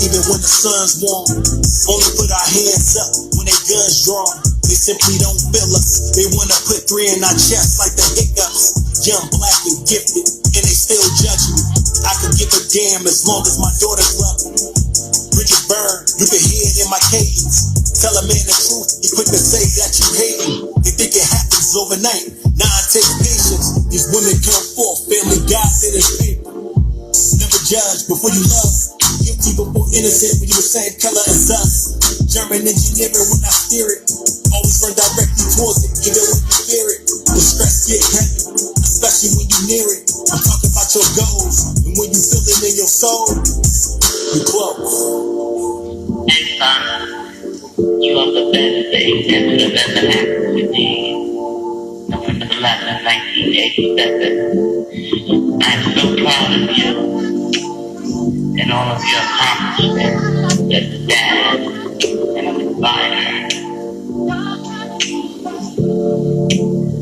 even when the sun's warm. Only put our hands up when they guns drawn. They simply don't feel us. They wanna put 3 in our chest like the hiccups. Young, black, and gifted, and they still judge me. I could give a damn as long as my daughters love me. Bridget Byrne, you can hear it in my cadence. Tell a man the truth, he quick to say that you hate him. They think it happens overnight. Nah, it takes patience. These women come forth, family guys in this paper. Never judge before you love. Guilty before innocent when you the same color as us. German engineering when I steer it. Always run directly towards it, even when you fear it. The stress get heavy, especially when you near it. I'm talking about your goals, and when you feel it in your soul, you close. Next time, you are the best thing that could have ever happened to me. November 11, 1987. I'm so proud of you and all of your accomplishments as a dad and a provider.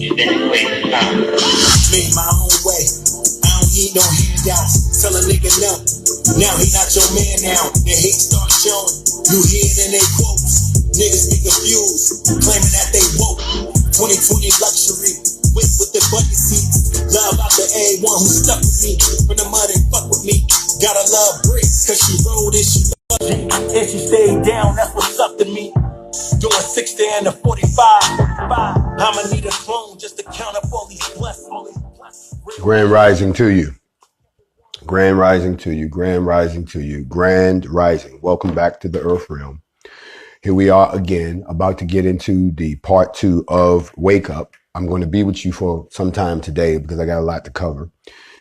You've been a great son. Made my own way. I don't need no handouts. Tell a nigga no. Now he not your man now. The hate starts showing. You hear it in their quotes. Niggas be confused, claiming that they woke. 2020 luxury. Whip with the bucket seats. Love out to everyone who stuck with me. From the mud and fuck with me. Gotta love bricks, cause she rolled and she loved it. And she stayed down, that's what's up to me. Doing 60 and a 45. I'ma need a clone just to count up all these blessings. Grand rising to you. Grand rising to you. Grand rising to you. Grand rising. Welcome back to the Earth Realm. Here we are again, about to get into the part 2 of Wake Up. I'm going to be with you for some time today because I got a lot to cover.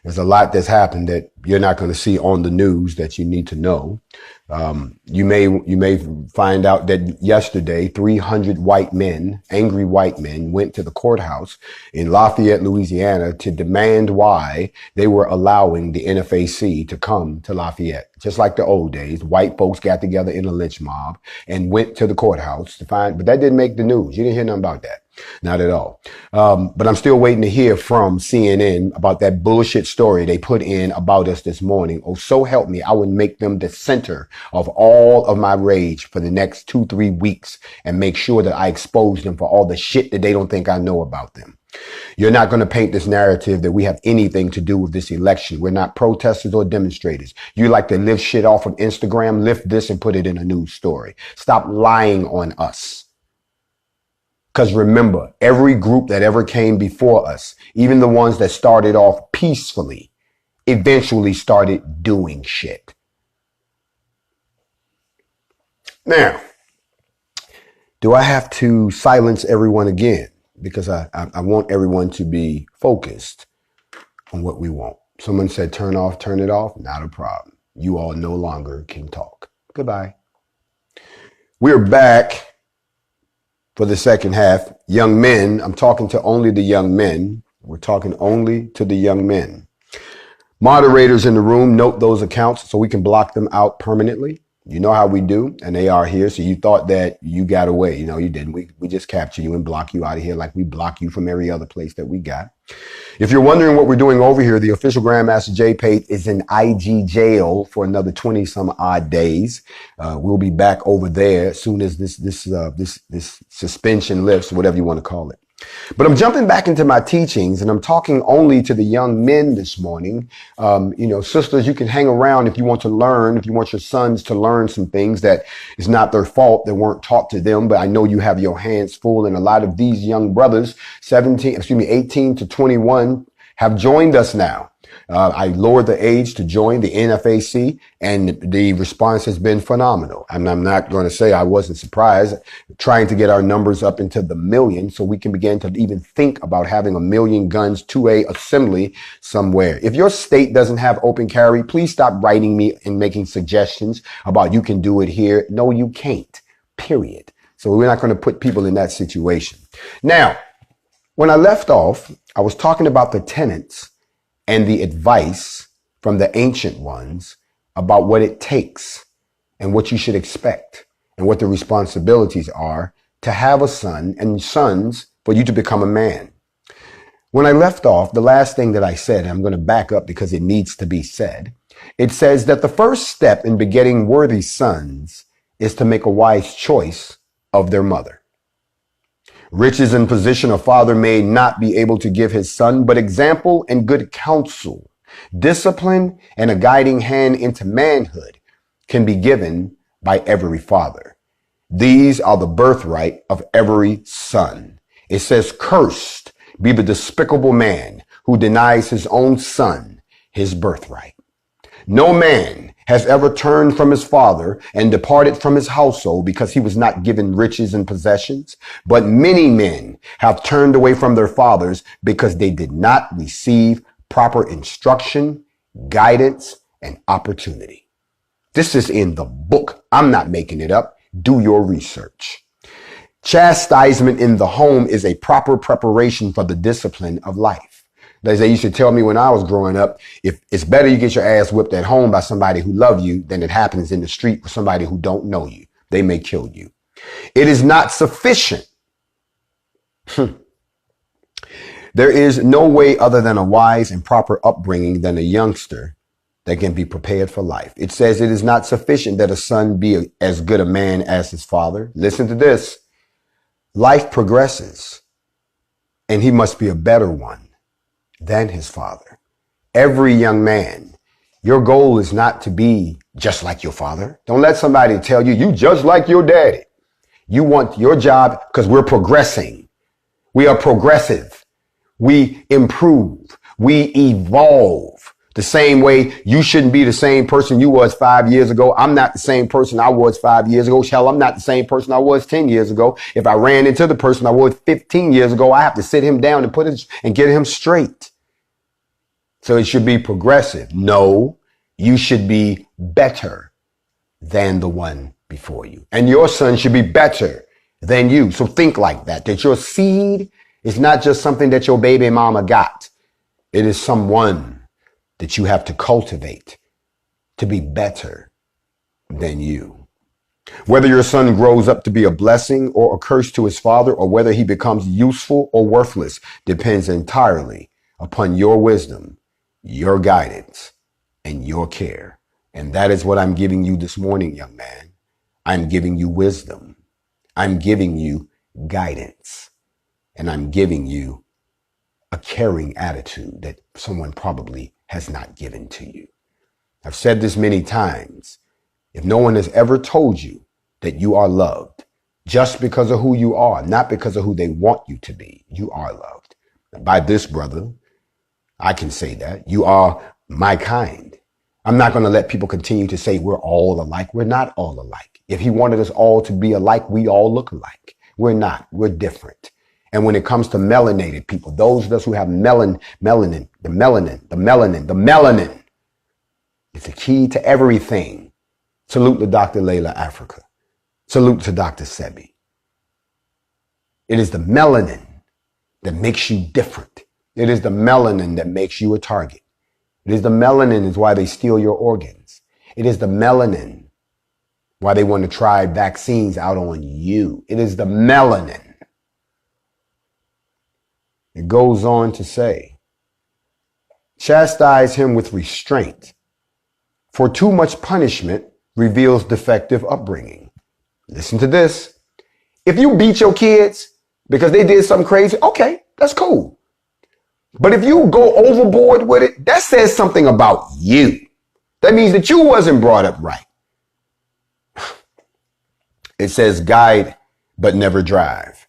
There's a lot that's happened that you're not going to see on the news that you need to know. You may find out that yesterday, 300 white men, angry white men, went to the courthouse in Lafayette, Louisiana to demand why they were allowing the NFAC to come to Lafayette. Just like the old days, white folks got together in a lynch mob and went to the courthouse to find, but that didn't make the news. You didn't hear nothing about that. Not at all. But I'm still waiting to hear from CNN about that bullshit story they put in about us this morning. Oh, so help me, I would make them the center of all of my rage for the next 2-3 weeks and make sure that I expose them for all the shit that they don't think I know about them. You're not going to paint this narrative that we have anything to do with this election. We're not protesters or demonstrators. You like to lift shit off of Instagram, lift this and put it in a news story. Stop lying on us. Because remember, every group that ever came before us, even the ones that started off peacefully, eventually started doing shit. Now, do I have to silence everyone again? Because I want everyone to be focused on what we want. Someone said, turn it off. Not a problem. You all no longer can talk. Goodbye. We're back for the second half. Young men, I'm talking to only the young men. We're talking only to the young men. Moderators in the room, note those accounts so we can block them out permanently. You know how we do, and they are here. So you thought that you got away. You know, you didn't. We just capture you and block you out of here like we block you from every other place that we got. If you're wondering what we're doing over here, the official Grandmaster J page is in IG jail for another 20 some odd days. We'll be back over there as soon as this suspension lifts, whatever you want to call it. But I'm jumping back into my teachings and I'm talking only to the young men this morning. Sisters, you can hang around if you want to learn, if you want your sons to learn some things that is not their fault, that weren't taught to them. But I know you have your hands full, and a lot of these young brothers, 18 to 21, have joined us now. I lowered the age to join the NFAC, and the response has been phenomenal. And I'm not going to say I wasn't surprised, trying to get our numbers up into the million so we can begin to even think about having 1 million guns to a assembly somewhere. If your state doesn't have open carry, please stop writing me and making suggestions about you can do it here. No, you can't, period. So we're not going to put people in that situation. Now, when I left off, I was talking about the tenets and the advice from the ancient ones about what it takes and what you should expect and what the responsibilities are to have a son and sons for you to become a man. When I left off, the last thing that I said, and I'm going to back up because it needs to be said, It says that the first step in begetting worthy sons is to make a wise choice of their mother. Riches and position a father may not be able to give his son, but example and good counsel, discipline, and a guiding hand into manhood can be given by every father. These are the birthright of every son. It says, cursed be the despicable man who denies his own son his birthright. No man has ever turned from his father and departed from his household because he was not given riches and possessions. But many men have turned away from their fathers because they did not receive proper instruction, guidance, and opportunity. This is in the book. I'm not making it up. Do your research. Chastisement in the home is a proper preparation for the discipline of life. As they used to tell me when I was growing up, if it's better you get your ass whipped at home by somebody who loves you than it happens in the street with somebody who don't know you. They may kill you. It is not sufficient. There is no way other than a wise and proper upbringing than a youngster that can be prepared for life. It says it is not sufficient that a son be as good a man as his father. Listen to this. Life progresses, and he must be a better one than his father. Every young man, your goal is not to be just like your father. Don't let somebody tell you, you just like your daddy. You want your job because we're progressing. We are progressive. We improve. We evolve. The same way you shouldn't be the same person you was 5 years ago. I'm not the same person I was 5 years ago. Hell, I'm not the same person I was 10 years ago. If I ran into the person I was 15 years ago, I have to sit him down and get him straight. So it should be progressive. No, you should be better than the one before you. And your son should be better than you. So think like that your seed is not just something that your baby mama got. It is someone that you have to cultivate to be better than you. Whether your son grows up to be a blessing or a curse to his father, or whether he becomes useful or worthless, depends entirely upon your wisdom, your guidance, and your care. And that is what I'm giving you this morning, young man. I'm giving you wisdom. I'm giving you guidance. And I'm giving you a caring attitude that someone probably has not given to you. I've said this many times. If no one has ever told you that you are loved just because of who you are, not because of who they want you to be, you are loved. By this, brother, I can say that. You are my kind. I'm not going to let people continue to say we're all alike. We're not all alike. If he wanted us all to be alike, we all look alike. We're not. We're different. And when it comes to melanated people, those of us who have melanin, it's the key to everything. Salute to Dr. Layla Africa. Salute to Dr. Sebi. It is the melanin that makes you different. It is the melanin that makes you a target. It is the melanin is why they steal your organs. It is the melanin why they want to try vaccines out on you. It is the melanin. It goes on to say, chastise him with restraint, for too much punishment reveals defective upbringing. Listen to this. If you beat your kids because they did something crazy, okay, that's cool. But if you go overboard with it, that says something about you. That means that you wasn't brought up right. It says guide, but never drive.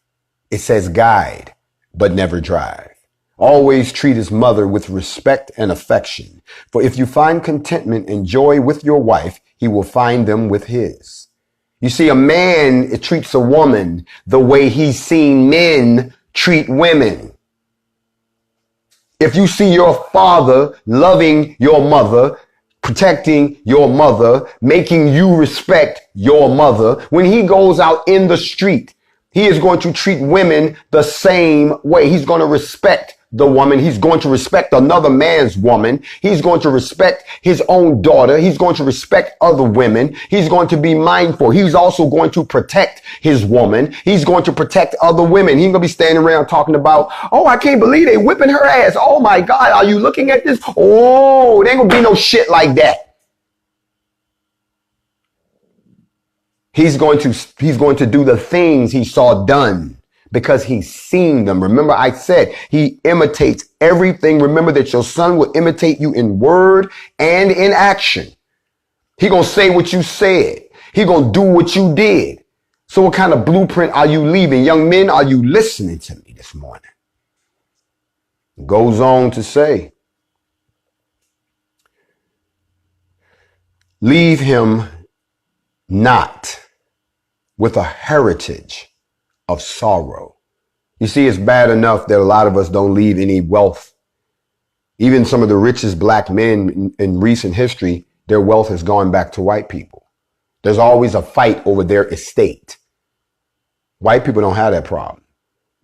It says guide, but never drive. Always treat his mother with respect and affection. For if you find contentment and joy with your wife, he will find them with his. You see, a man treats a woman the way he's seen men treat women. If you see your father loving your mother, protecting your mother, making you respect your mother, when he goes out in the street, he is going to treat women the same way. He's going to respect the woman. He's going to respect another man's woman. He's going to respect his own daughter. He's going to respect other women. He's going to be mindful. He's also going to protect his woman. He's going to protect other women. He ain't gonna be standing around talking about, oh, I can't believe they whipping her ass. Oh my God, are you looking at this? Oh, there ain't gonna be no shit like that. He's going to do the things he saw done because he's seen them. Remember, I said he imitates everything. Remember that your son will imitate you in word and in action. He gonna say what you said. He gonna do what you did. So what kind of blueprint are you leaving? Young men, are you listening to me this morning? Goes on to say, leave him not with a heritage of sorrow. You see, it's bad enough that a lot of us don't leave any wealth. Even some of the richest black men in recent history, their wealth has gone back to white people. There's always a fight over their estate. White people don't have that problem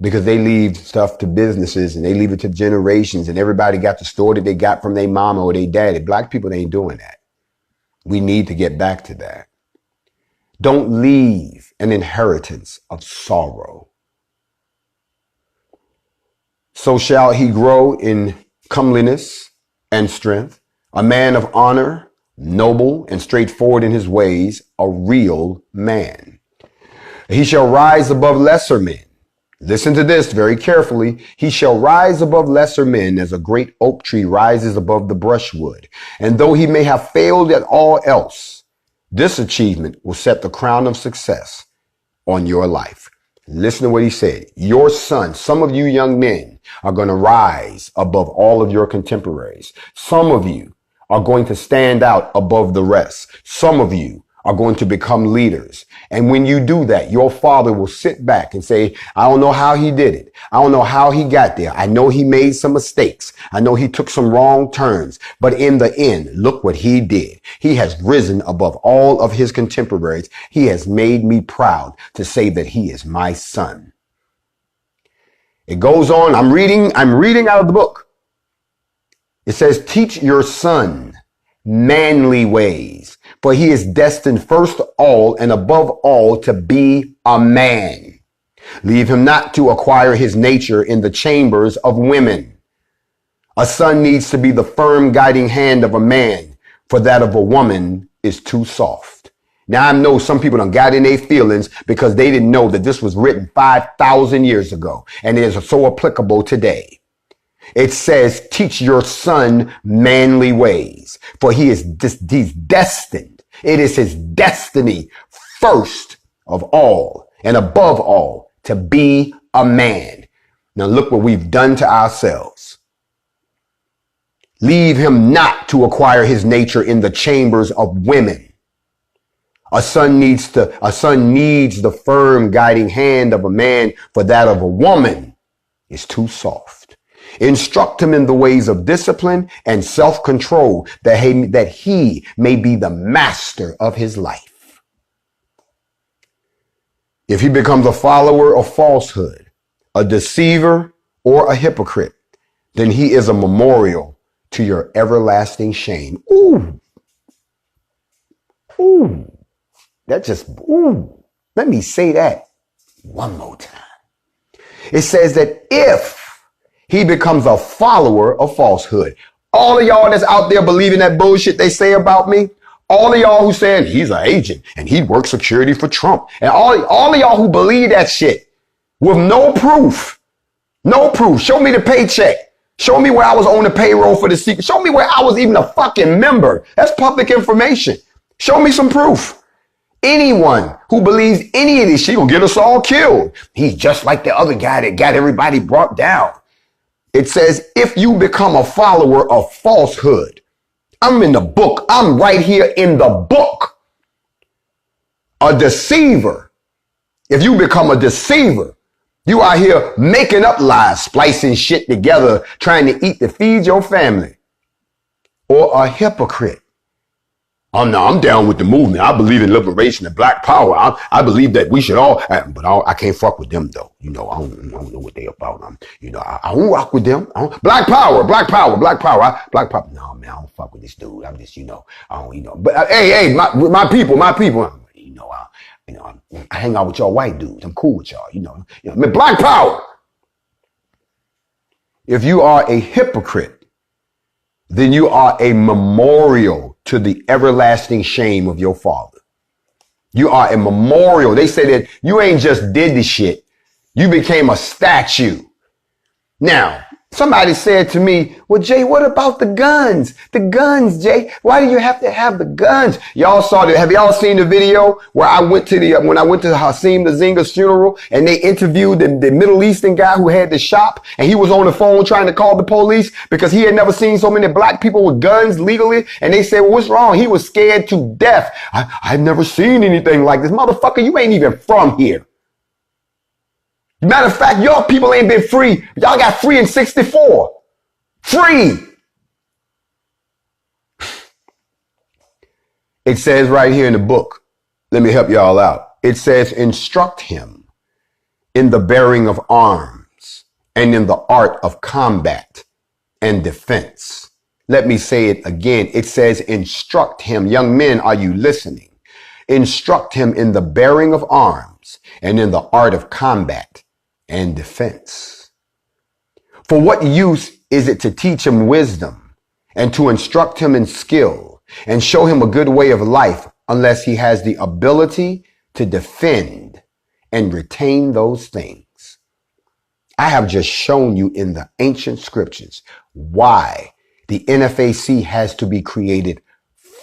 because they leave stuff to businesses and they leave it to generations and everybody got the store that they got from their mama or their daddy. Black people ain't doing that. We need to get back to that. Don't leave an inheritance of sorrow. So shall he grow in comeliness and strength, a man of honor, noble and straightforward in his ways, a real man. He shall rise above lesser men. Listen to this very carefully. He shall rise above lesser men as a great oak tree rises above the brushwood. And though he may have failed at all else, this achievement will set the crown of success on your life. Listen to what he said. Your son, some of you young men are going to rise above all of your contemporaries. Some of you are going to stand out above the rest. Some of you are going to become leaders. And when you do that, your father will sit back and say, I don't know how he did it. I don't know how he got there. I know he made some mistakes. I know he took some wrong turns. But in the end, look what he did. He has risen above all of his contemporaries. He has made me proud to say that he is my son. It goes on. I'm reading out of the book. It says, teach your son manly ways, for he is destined first of all and above all to be a man. Leave him not to acquire his nature in the chambers of women. A son needs to be the firm guiding hand of a man, for that of a woman is too soft. Now I know some people done got in their feelings because they didn't know that this was written 5,000 years ago and it is so applicable today. It says, teach your son manly ways, for he's destined. It is his destiny first of all and above all to be a man. Now look what we've done to ourselves. Leave him not to acquire his nature in the chambers of women. A son needs the firm guiding hand of a man, for that of a woman is too soft. Instruct him in the ways of discipline and self-control, that he may be the master of his life. If he becomes a follower of falsehood, a deceiver, or a hypocrite, then he is a memorial to your everlasting shame. Ooh. Ooh. Let me say that one more time. It says that if he becomes a follower of falsehood. All of y'all that's out there believing that bullshit they say about me, all of y'all who saying he's an agent and he works security for Trump, and all of y'all who believe that shit with no proof. Show me the paycheck. Show me where I was on the payroll for the secret. Show me where I was even a fucking member. That's public information. Show me some proof. Anyone who believes any of this shit gonna get us all killed. He's just like the other guy that got everybody brought down. It says, if you become a follower of falsehood, I'm in the book. I'm right here in the book. A deceiver. If you become a deceiver, you are here making up lies, splicing shit together, trying to eat to feed your family. Or a hypocrite. No, I'm down with the movement. I believe in liberation and black power. I believe that we should all, but I can't fuck with them though. You know, I don't know what they about. I don't rock with them. Black power, black power, black power, black power. No, man, I don't fuck with this dude. I'm just, I don't, but hey, my people. I hang out with y'all white dudes. I'm cool with y'all. Man, black power. If you are a hypocrite, then you are a memorial to the everlasting shame of your father. You are a memorial. They say that you ain't just did the shit. You became a statue. Now, somebody said to me, well, Jay, what about the guns? The guns, Jay. Why do you have to have the guns? Y'all saw that. Have y'all seen the video where I went to when I went to Hassim Nazinga's funeral and they interviewed the Middle Eastern guy who had the shop and he was on the phone trying to call the police because he had never seen so many black people with guns legally. And they said, well, what's wrong? He was scared to death. I've never seen anything like this. Motherfucker, you ain't even from here. Matter of fact, y'all people ain't been free. Y'all got free in 64. Free. It says right here in the book, let me help y'all out. It says, instruct him in the bearing of arms and in the art of combat and defense. Let me say it again. It says, instruct him. Young men, are you listening? Instruct him in the bearing of arms and in the art of combat and defense. For what use is it to teach him wisdom and to instruct him in skill and show him a good way of life unless he has the ability to defend and retain those things? I have just shown you in the ancient scriptures why the NFAC has to be created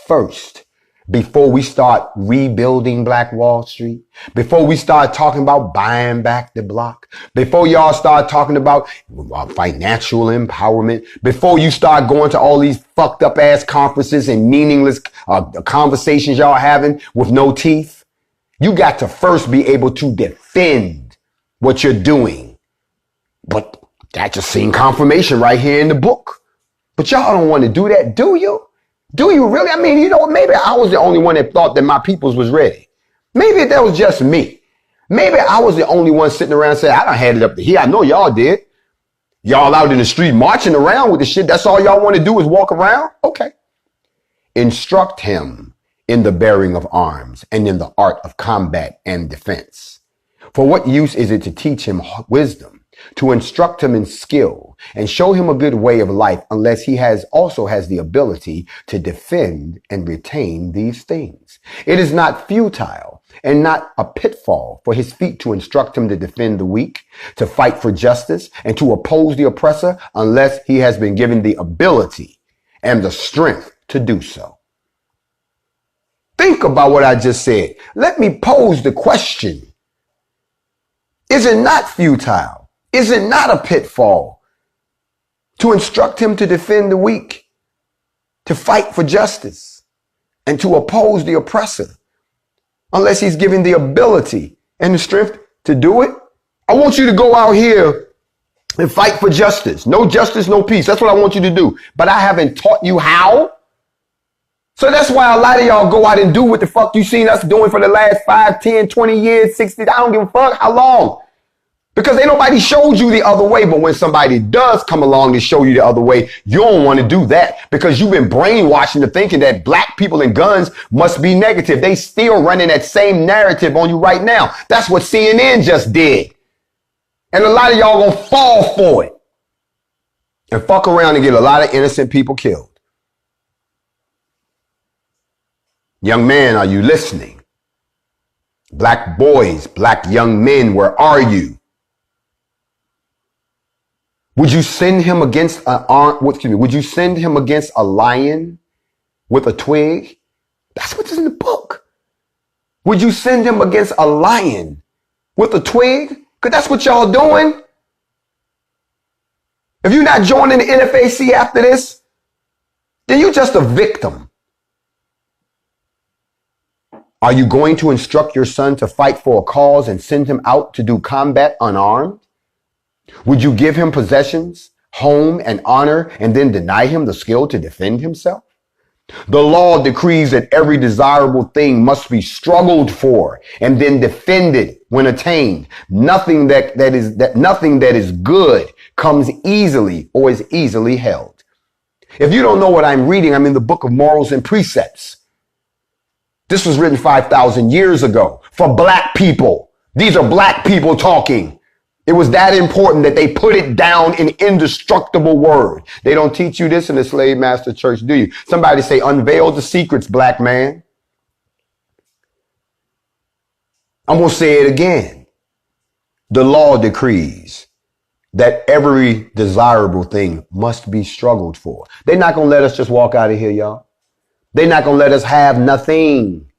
first. Before we start rebuilding Black Wall Street, before we start talking about buying back the block, before y'all start talking about financial empowerment, before you start going to all these fucked up ass conferences and meaningless conversations y'all having with no teeth, you got to first be able to defend what you're doing. But that just seen confirmation right here in the book. But y'all don't want to do that, do you? Do you really? I mean, maybe I was the only one that thought that my peoples was ready. Maybe that was just me. Maybe I was the only one sitting around saying, I done had it up to here. I know y'all did. Y'all out in the street marching around with the shit. That's all y'all want to do is walk around? Okay. Instruct him in the bearing of arms and in the art of combat and defense. For what use is it to teach him wisdom, to instruct him in skill and show him a good way of life unless he also has the ability to defend and retain these things? It is not futile and not a pitfall for his feet to instruct him to defend the weak, to fight for justice, and to oppose the oppressor unless he has been given the ability and the strength to do so. Think about what I just said. Let me pose the question. Is it not futile? Is it not a pitfall to instruct him to defend the weak, to fight for justice, and to oppose the oppressor unless he's given the ability and the strength to do it? I want you to go out here and fight for justice. No justice, no peace. That's what I want you to do. But I haven't taught you how. So that's why a lot of y'all go out and do what the fuck you seen us doing for the last 5, 10, 20 years, 60. I don't give a fuck how long. Because ain't nobody showed you the other way. But when somebody does come along to show you the other way, you don't want to do that because you've been brainwashed into thinking that black people and guns must be negative. They still running that same narrative on you right now. That's what CNN just did. And a lot of y'all gonna fall for it and fuck around and get a lot of innocent people killed. Young man, are you listening? Black boys, black young men, where are you? Would you send him against would you send him against a lion with a twig? That's what's in the book. Would you send him against a lion with a twig? Because that's what y'all doing. If you're not joining the NFAC after this, then you're just a victim. Are you going to instruct your son to fight for a cause and send him out to do combat unarmed? Would you give him possessions, home, and honor, and then deny him the skill to defend himself? The law decrees that every desirable thing must be struggled for and then defended when attained. Nothing that is good comes easily or is easily held. If you don't know what I'm reading, I'm in the book of Morals and Precepts. This was written 5,000 years ago for black people. These are black people talking. It was that important that they put it down in indestructible word. They don't teach you this in the slave master church, do you? Somebody say, unveil the secrets, black man. I'm going to say it again. The law decrees that every desirable thing must be struggled for. They're not going to let us just walk out of here, y'all. They're not going to let us have nothing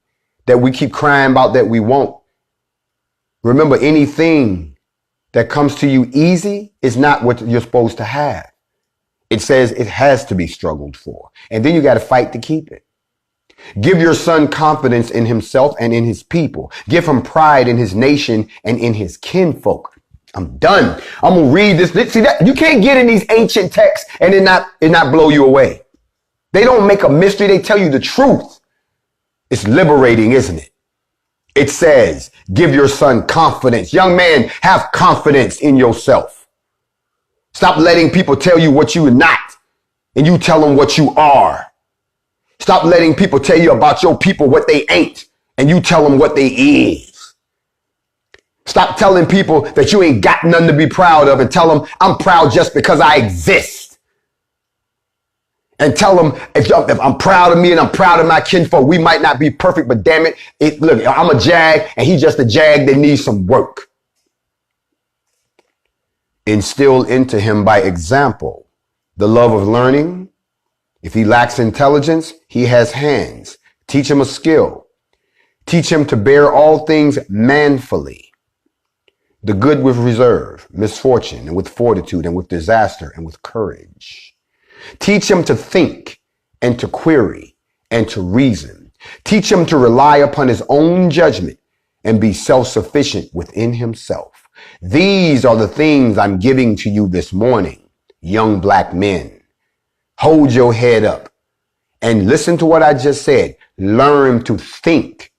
that we keep crying about that we want. Remember, anything that comes to you easy is not what you're supposed to have. It says it has to be struggled for. And then you got to fight to keep it. Give your son confidence in himself and in his people. Give him pride in his nation and in his kinfolk. I'm done. I'm going to read this. See that you can't get in these ancient texts and it not blow you away. They don't make a mystery. They tell you the truth. It's liberating, isn't it? It says, give your son confidence. Young man, have confidence in yourself. Stop letting people tell you what you are not and you tell them what you are. Stop letting people tell you about your people what they ain't and you tell them what they is. Stop telling people that you ain't got nothing to be proud of and tell them I'm proud just because I exist. And tell them if I'm proud of me and I'm proud of my kinfolk, we might not be perfect, but damn it, look, I'm a jag and he's just a jag that needs some work. Instill into him by example the love of learning. If he lacks intelligence, he has hands. Teach him a skill. Teach him to bear all things manfully. The good with reserve, misfortune, and with fortitude, and with disaster, and with courage. Teach him to think and to query and to reason. Teach him to rely upon his own judgment and be self-sufficient within himself. These are the things I'm giving to you this morning, young black men. Hold your head up and listen to what I just said. Learn to think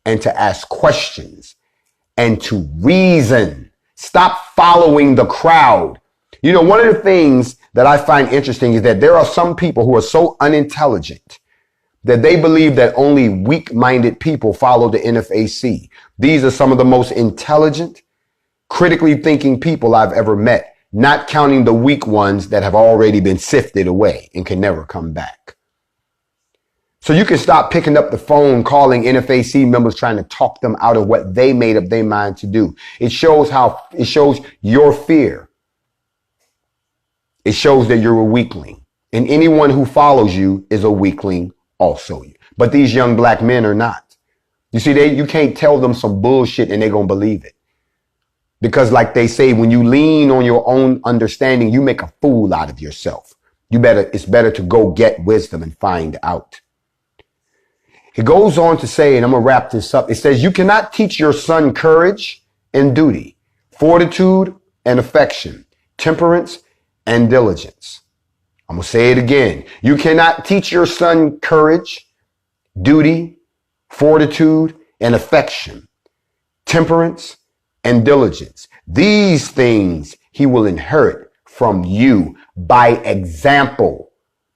and to ask questions and to reason. Stop following the crowd. You know, one of the things that I find interesting is that there are some people who are so unintelligent that they believe that only weak-minded people follow the NFAC. These are some of the most intelligent, critically thinking people I've ever met, not counting the weak ones that have already been sifted away and can never come back. So you can stop picking up the phone, calling NFAC members, trying to talk them out of what they made up their mind to do. It shows your fear. It shows that you're a weakling, and anyone who follows you is a weakling also. But these young black men are not. You see, you can't tell them some bullshit and they're going to believe it. Because like they say, when you lean on your own understanding, you make a fool out of yourself. It's better to go get wisdom and find out. It goes on to say, and I'm going to wrap this up. It says, you cannot teach your son courage and duty, fortitude and affection, temperance and diligence. I'm going to say it again. You cannot teach your son courage, duty, fortitude, and affection, temperance, and diligence. These things he will inherit from you by example.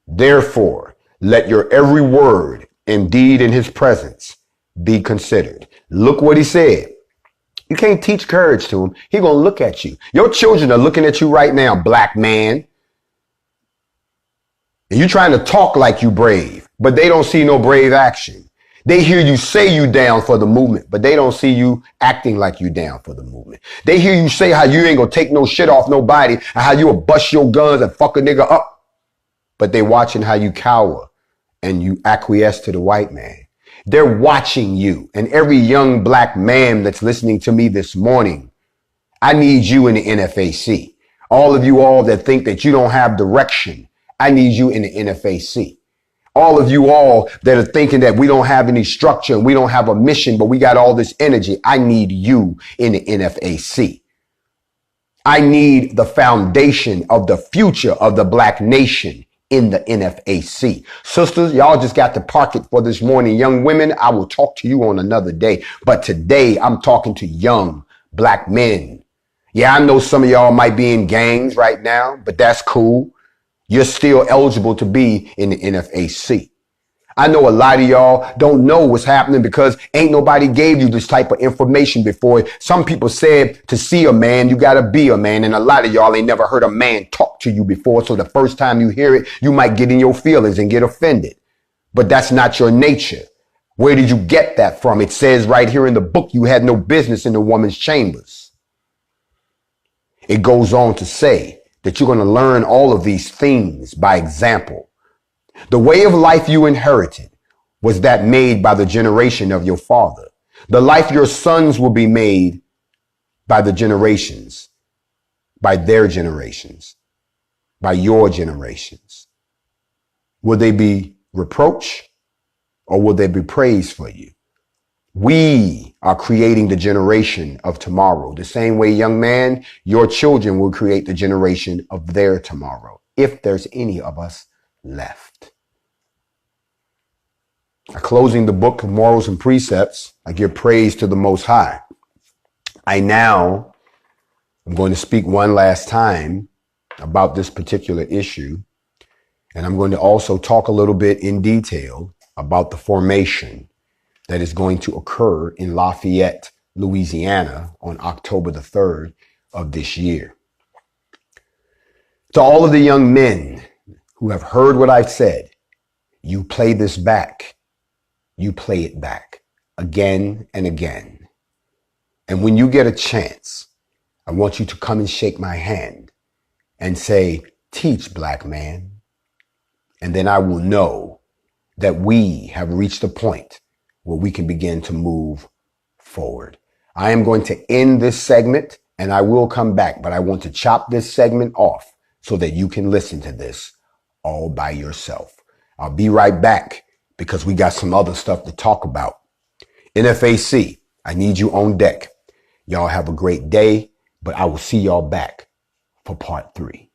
Therefore, let your every word and deed in his presence be considered. Look what he said. You can't teach courage to him. He's going to look at you. Your children are looking at you right now, black man. And you're trying to talk like you brave, but they don't see no brave action. They hear you say you down for the movement, but they don't see you acting like you down for the movement. They hear you say how you ain't going to take no shit off nobody and how you will bust your guns and fuck a nigga up. But they watching how you cower and you acquiesce to the white man. They're watching you. And every young black man that's listening to me this morning, I need you in the NFAC. All of you all that think that you don't have direction, I need you in the NFAC. All of you all that are thinking that we don't have any structure and we don't have a mission, but we got all this energy, I need you in the NFAC. I need the foundation of the future of the black nation in the NFAC. Sisters, y'all just got to park it for this morning. Young women, I will talk to you on another day. But today I'm talking to young black men. Yeah, I know some of y'all might be in gangs right now, but that's cool. You're still eligible to be in the NFAC. I know a lot of y'all don't know what's happening because ain't nobody gave you this type of information before. Some people said to see a man, you got to be a man. And a lot of y'all ain't never heard a man talk to you before. So the first time you hear it, you might get in your feelings and get offended. But that's not your nature. Where did you get that from? It says right here in the book, you had no business in the woman's chambers. It goes on to say that you're going to learn all of these things by example. The way of life you inherited was that made by the generation of your father. The life your sons will be made by the generations, by their generations, by your generations. Will they be reproach or will they be praise for you? We are creating the generation of tomorrow. The same way, young man, your children will create the generation of their tomorrow, if there's any of us left. Closing the book of morals and precepts, I give praise to the Most High. I'm going to speak one last time about this particular issue. And I'm going to also talk a little bit in detail about the formation that is going to occur in Lafayette, Louisiana on October the 3rd of this year. To all of the young men who have heard what I've said, you play this back. You play it back again and again. And when you get a chance, I want you to come and shake my hand and say, teach, black man. And then I will know that we have reached a point where we can begin to move forward. I am going to end this segment and I will come back, but I want to chop this segment off so that you can listen to this all by yourself. I'll be right back because we got some other stuff to talk about. NFAC, I need you on deck. Y'all have a great day, but I will see y'all back for part 3.